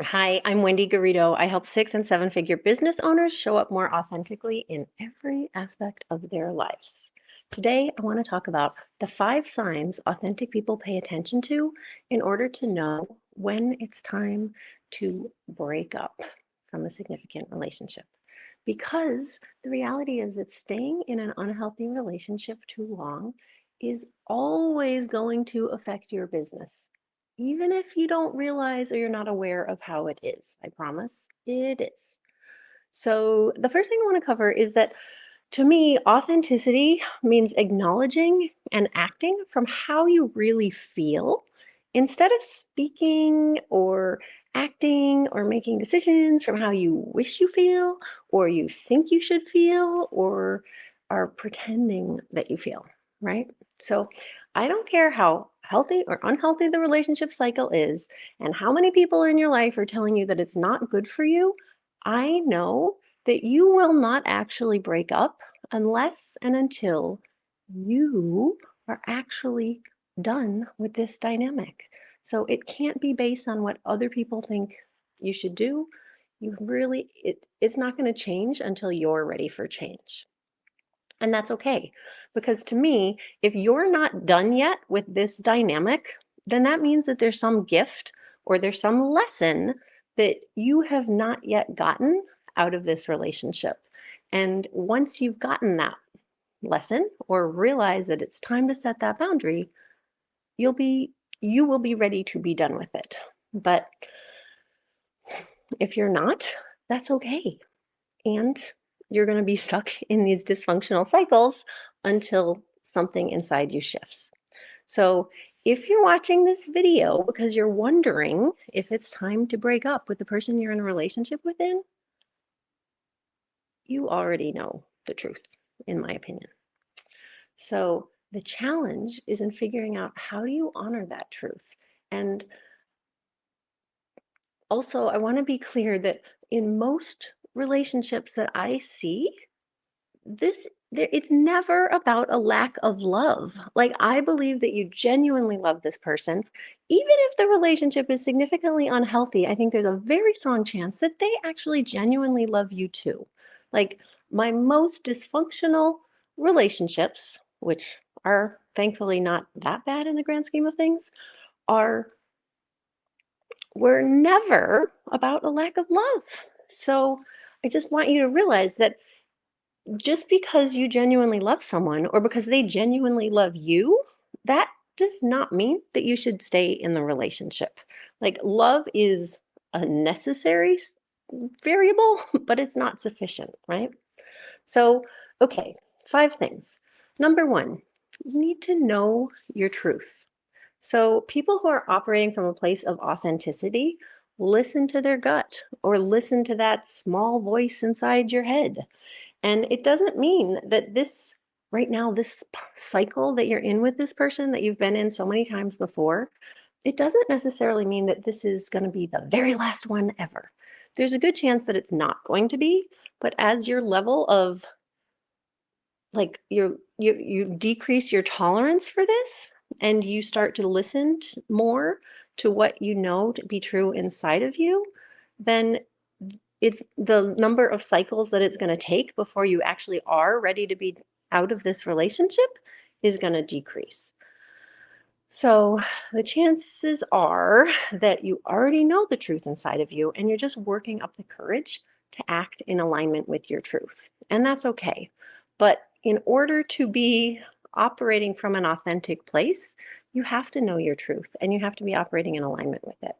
Hi, I'm Wendy Garrido. I help 6 and 7-figure business owners show up more authentically in every aspect of their lives. Today, I want to talk about the 5 signs authentic people pay attention to in order to know when it's time to break up from a significant relationship. Because the reality is that staying in an unhealthy relationship too long is always going to affect your business even if you don't realize or you're not aware of how it is. I promise it is. So, the first thing I want to cover is that to me, authenticity means acknowledging and acting from how you really feel instead of speaking or acting or making decisions from how you wish you feel or you think you should feel or are pretending that you feel, right? So I don't care how healthy or unhealthy the relationship cycle is and how many people in your life are telling you that it's not good for you. I know that you will not actually break up unless and until you are actually done with this dynamic. So it can't be based on what other people think you should do. It's not going to change until you're ready for change. And that's okay. Because to me, if you're not done yet with this dynamic, then that means that there's some gift or there's some lesson that you have not yet gotten out of this relationship. And once you've gotten that lesson or realize that it's time to set that boundary, you'll be you will be ready to be done with it. But if you're not, that's okay. And you're going to be stuck in these dysfunctional cycles until something inside you shifts. So, if you're watching this video because you're wondering if it's time to break up with the person you're in a relationship within, you already know the truth, in my opinion. So, the challenge is in figuring out how do you honor that truth. And also, I want to be clear that in most relationships that I see, it's never about a lack of love. Like, I believe that you genuinely love this person. Even if the relationship is significantly unhealthy, I think there's a very strong chance that they actually genuinely love you too. Like, my most dysfunctional relationships, which are thankfully not that bad in the grand scheme of things, are were never about a lack of love. So I just want you to realize that just because you genuinely love someone or because they genuinely love you, that does not mean that you should stay in the relationship. Like, love is a necessary variable, but it's not sufficient, right? So, okay, 5 things. Number one, you need to know your truth. So, people who are operating from a place of authenticity listen to their gut or listen to that small voice inside your head. And it doesn't mean that this right now, this cycle that you're in with this person that you've been in so many times before, it doesn't necessarily mean that this is going to be the very last one ever. There's a good chance that it's not going to be, but as your level of like you decrease your tolerance for this and you start to listen more to what you know to be true inside of you, then it's the number of cycles that it's going to take before you actually are ready to be out of this relationship is going to decrease. So the chances are that you already know the truth inside of you and you're just working up the courage to act in alignment with your truth. And that's okay. But in order to be operating from an authentic place, you have to know your truth and you have to be operating in alignment with it.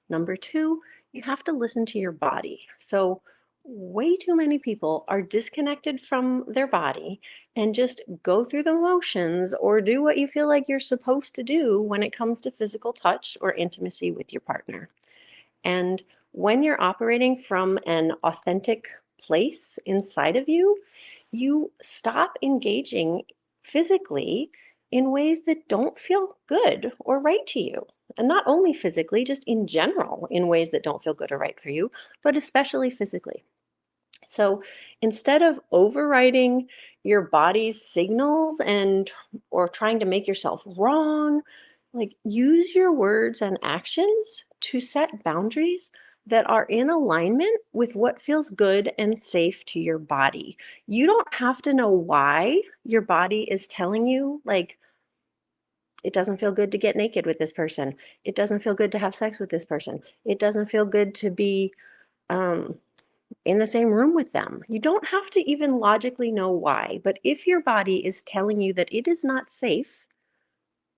Number two, you have to listen to your body. So, way too many people are disconnected from their body and just go through the motions or do what you feel like you're supposed to do when it comes to physical touch or intimacy with your partner. And when you're operating from an authentic place inside of you, you stop engaging physically in ways that don't feel good or right to you. And not only physically, just in general, in ways that don't feel good or right for you, but especially physically. So instead of overriding your body's signals and or trying to make yourself wrong, Like, use your words and actions to set boundaries that are in alignment with what feels good and safe to your body. You don't have to know why your body is telling you, like, it doesn't feel good to get naked with this person. It doesn't feel good to have sex with this person. It doesn't feel good to be um, in the same room with them. You don't have to even logically know why, but if your body is telling you that it is not safe,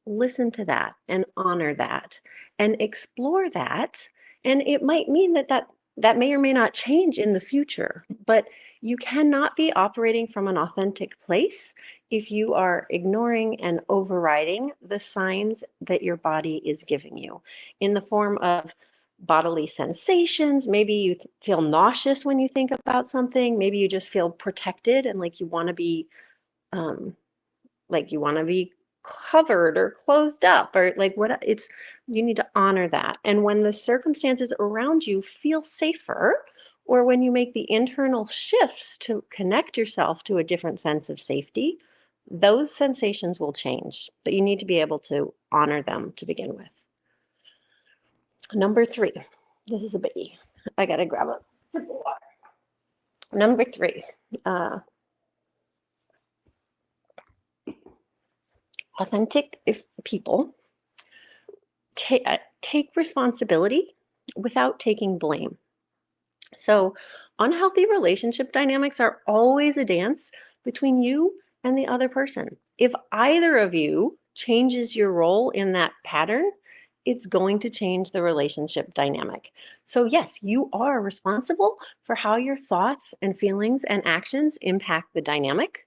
listen to that and honor that and explore that. And it might mean that may or may not change in the future, but you cannot be operating from an authentic place if you are ignoring and overriding the signs that your body is giving you in the form of bodily sensations. Maybe you feel nauseous when you think about something. Maybe you just feel protected and um, like you want to be covered or closed up or like what it's you need to honor that. And when the circumstances around you feel safer, or when you make the internal shifts to connect yourself to a different sense of safety, those sensations will change, but you need to be able to honor them to begin with. Number 3, this is a biggie. I gotta grab a sip of water. Number 3, authentic people take responsibility without taking blame. So, unhealthy relationship dynamics are always a dance between you and the other person. If either of you changes your role in that pattern, it's going to change the relationship dynamic. So, yes, you are responsible for how your thoughts and feelings and actions impact the dynamic,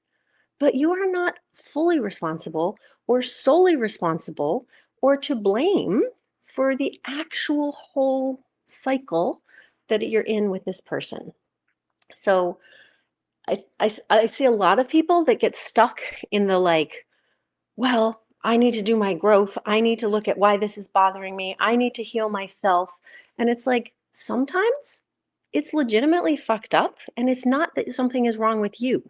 but you are not fully responsible or solely responsible or to blame for the actual whole cycle that you're in with this person. So I see a lot of people that get stuck in the like, well, I need to do my growth. I need to look at why this is bothering me. I need to heal myself. And it's like, sometimes it's legitimately fucked up, and it's not that something is wrong with you.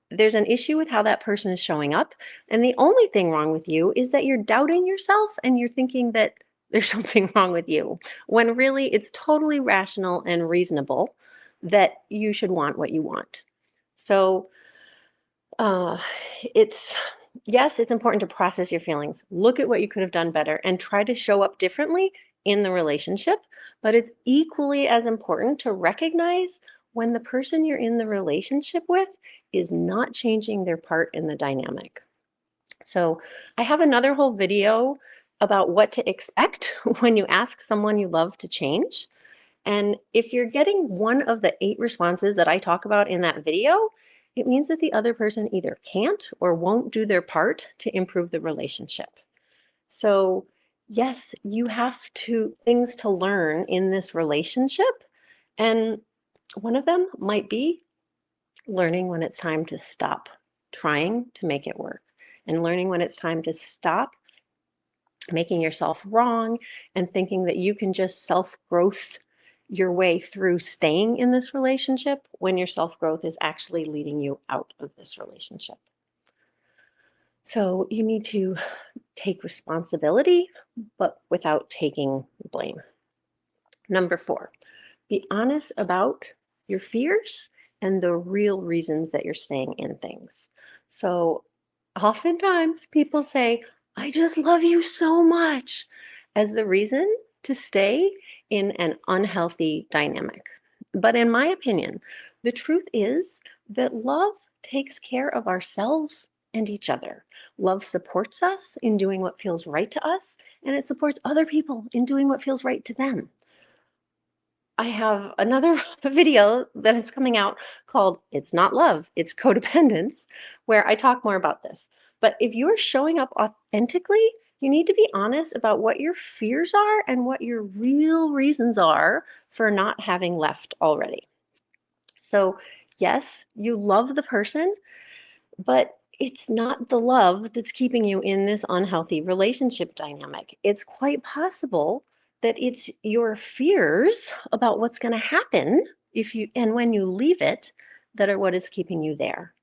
There's an issue with how that person is showing up. And the only thing wrong with you is that you're doubting yourself and you're thinking that there's something wrong with you, when really it's totally rational and reasonable that you should want what you want. So, uh, it's, yes, it's important to process your feelings, look at what you could have done better, and try to show up differently in the relationship. But it's equally as important to recognize when the person you're in the relationship with is not changing their part in the dynamic. So I have another whole video about what to expect when you ask someone you love to change. And if you're getting one of the 8 responses that I talk about in that video, it means that the other person either can't or won't do their part to improve the relationship. So, yes, you have things to learn in this relationship. And one of them might be learning when it's time to stop trying to make it work, and learning when it's time to stop making yourself wrong and thinking that you can just self-growth your way through staying in this relationship when your self-growth is actually leading you out of this relationship. So you need to take responsibility, but without taking blame. Number 4, be honest about your fears and the real reasons that you're staying in things. So oftentimes people say, I just love you so much, as the reason to stay in an unhealthy dynamic. But in my opinion, the truth is that love takes care of ourselves and each other. Love supports us in doing what feels right to us, and it supports other people in doing what feels right to them. I have another video that is coming out called It's Not Love, It's Codependence, where I talk more about this. But if you're showing up authentically, you need to be honest about what your fears are and what your real reasons are for not having left already. So, yes, you love the person, but it's not the love that's keeping you in this unhealthy relationship dynamic. It's quite possible that it's your fears about what's going to happen if you and when you leave it that are what is keeping you there.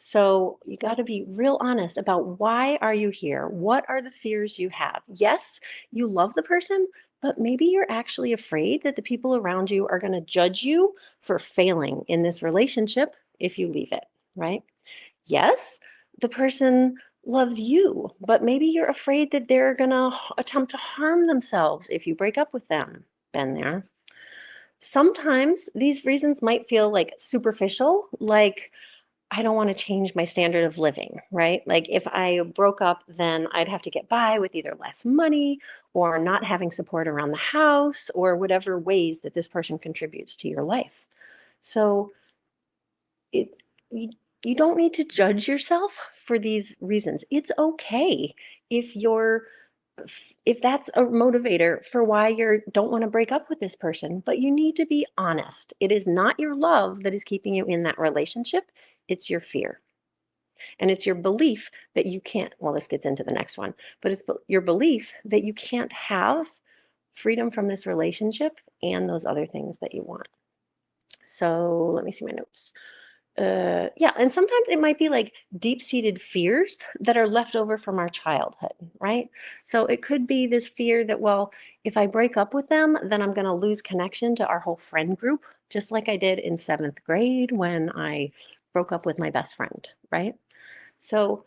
So you got to be real honest about why are you here? What are the fears you have? Yes, you love the person, but maybe you're actually afraid that the people around you are going to judge you for failing in this relationship if you leave it, right? Yes, the person loves you, but maybe you're afraid that they're going to attempt to harm themselves if you break up with them. Been there. Sometimes these reasons might feel like superficial, like I don't want to change my standard of living, right? Like if I broke up, then I'd have to get by with either less money or not having support around the house or whatever ways that this person contributes to your life. So it you, you don't need to judge yourself for these reasons. It's okay if you're if that's a motivator for why you don't want to break up with this person, but you need to be honest. It is not your love that is keeping you in that relationship, it's your fear. And it's your belief that you can't, well, this gets into the next one, but it's your belief that you can't have freedom from this relationship and those other things that you want. So let me see my notes. Yeah, and sometimes it might be like deep-seated fears that are left over from our childhood, right? So it could be this fear that, well, if I break up with them, then I'm going to lose connection to our whole friend group, just like I did in 7th grade when I broke up with my best friend, right? So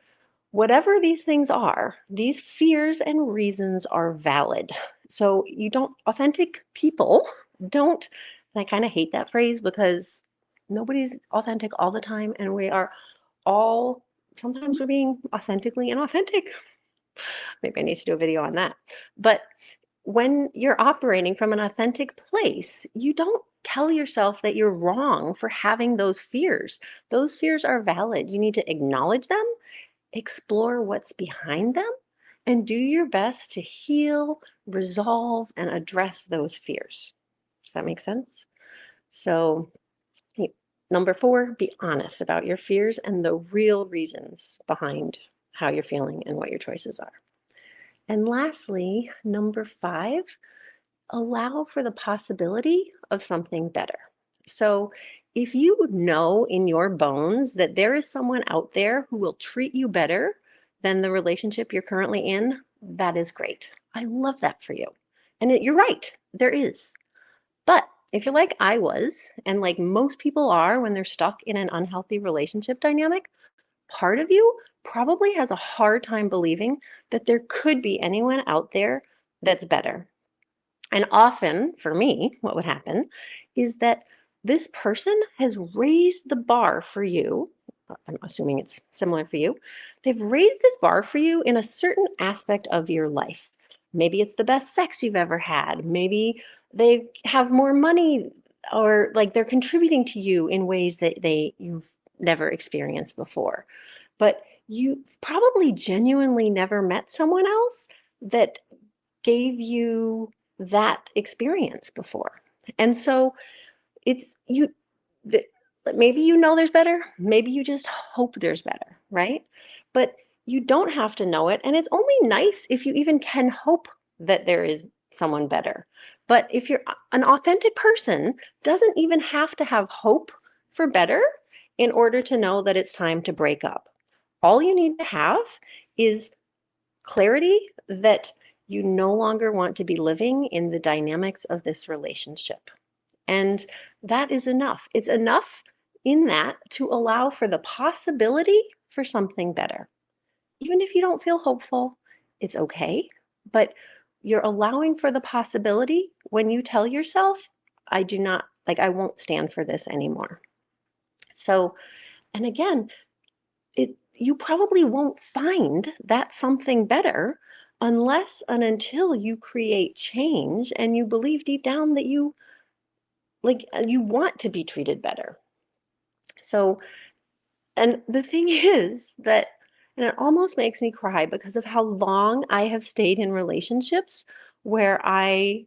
whatever these things are, these fears and reasons are valid. So you don't, authentic people don't, and I kind of hate that phrase because nobody's authentic all the time, and we are all, sometimes we're being authentically inauthentic. Maybe I need to do a video on that. But when you're operating from an authentic place, you don't tell yourself that you're wrong for having those fears. Those fears are valid. You need to acknowledge them, explore what's behind them, and do your best to heal, resolve, and address those fears. Does that make sense? So, number 4, be honest about your fears and the real reasons behind how you're feeling and what your choices are. And lastly, number 5, allow for the possibility of something better. So if you know in your bones that there is someone out there who will treat you better than the relationship you're currently in, that is great. I love that for you. And you're right, there is. But if you're like I was, and like most people are when they're stuck in an unhealthy relationship dynamic, part of you probably has a hard time believing that there could be anyone out there that's better. And often, for me, what would happen is that this person has raised the bar for you. I'm assuming it's similar for you. They've raised this bar for you in a certain aspect of your life. Maybe it's the best sex you've ever had. Maybe they have more money, or like they're contributing to you in ways that you've never experienced before. But you've probably genuinely never met someone else that gave you that experience before. And so it's you the, maybe you know there's better, maybe you just hope there's better, right? But you don't have to know it, and it's only nice if you even can hope that there is someone better. But if you're an authentic person, doesn't even have to have hope for better in order to know that it's time to break up. All you need to have is clarity that you no longer want to be living in the dynamics of this relationship. And that is enough. It's enough in that to allow for the possibility for something better. Even if you don't feel hopeful, it's okay. But you're allowing for the possibility when you tell yourself, I do not, like, I won't stand for this anymore. So, and again, you probably won't find that something better unless and until you create change and you believe deep down that you want to be treated better. So, and the thing is that, and it almost makes me cry because of how long I have stayed in relationships where I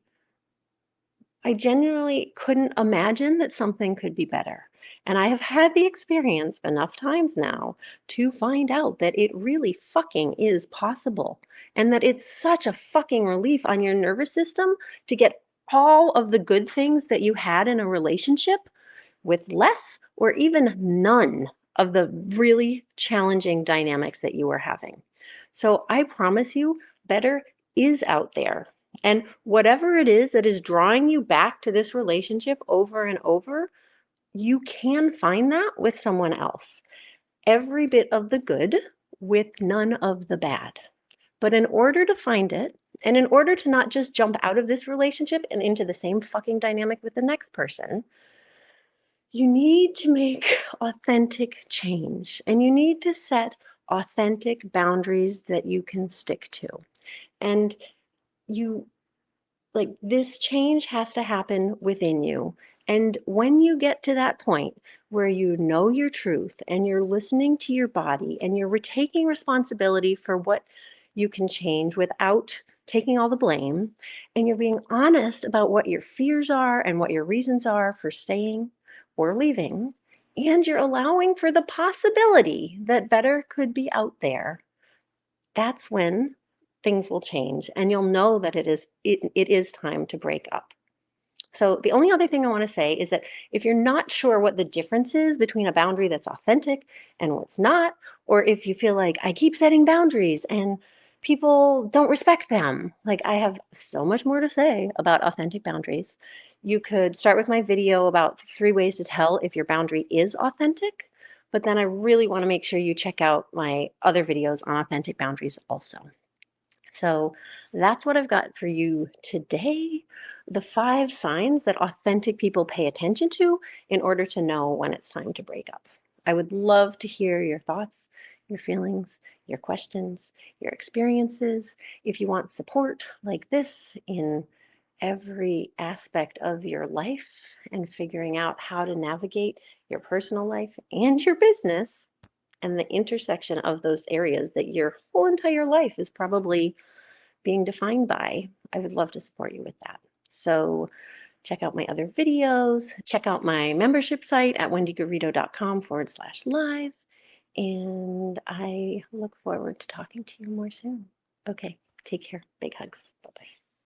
genuinely couldn't imagine that something could be better. And I have had the experience enough times now to find out that it really fucking is possible. And that it's such a fucking relief on your nervous system to get all of the good things that you had in a relationship with less or even none of the really challenging dynamics that you are having. So I promise you, better is out there. And whatever it is that is drawing you back to this relationship over and over, you can find that with someone else. Every bit of the good with none of the bad. But in order to find it, and in order to not just jump out of this relationship and into the same fucking dynamic with the next person, you need to make authentic change, and you need to set authentic boundaries that you can stick to. And you like this change has to happen within you. And when you get to that point where you know your truth and you're listening to your body and you're taking responsibility for what you can change without taking all the blame, and you're being honest about what your fears are and what your reasons are for staying or leaving, and you're allowing for the possibility that better could be out there, that's when things will change and you'll know that it is time to break up. So the only other thing I want to say is that if you're not sure what the difference is between a boundary that's authentic and what's not, or if you feel like I keep setting boundaries and people don't respect them, like I have so much more to say about authentic boundaries. You could start with my video about 3 ways to tell if your boundary is authentic, but then I really want to make sure you check out my other videos on authentic boundaries also. So that's what I've got for you today. The 5 signs that authentic people pay attention to in order to know when it's time to break up. I would love to hear your thoughts, your feelings, your questions, your experiences. If you want support like this in every aspect of your life and figuring out how to navigate your personal life and your business and the intersection of those areas that your whole entire life is probably being defined by, I would love to support you with that. So check out my other videos, check out my membership site at wendygarrido.com/live. And I look forward to talking to you more soon. Okay, take care. Big hugs. Bye bye.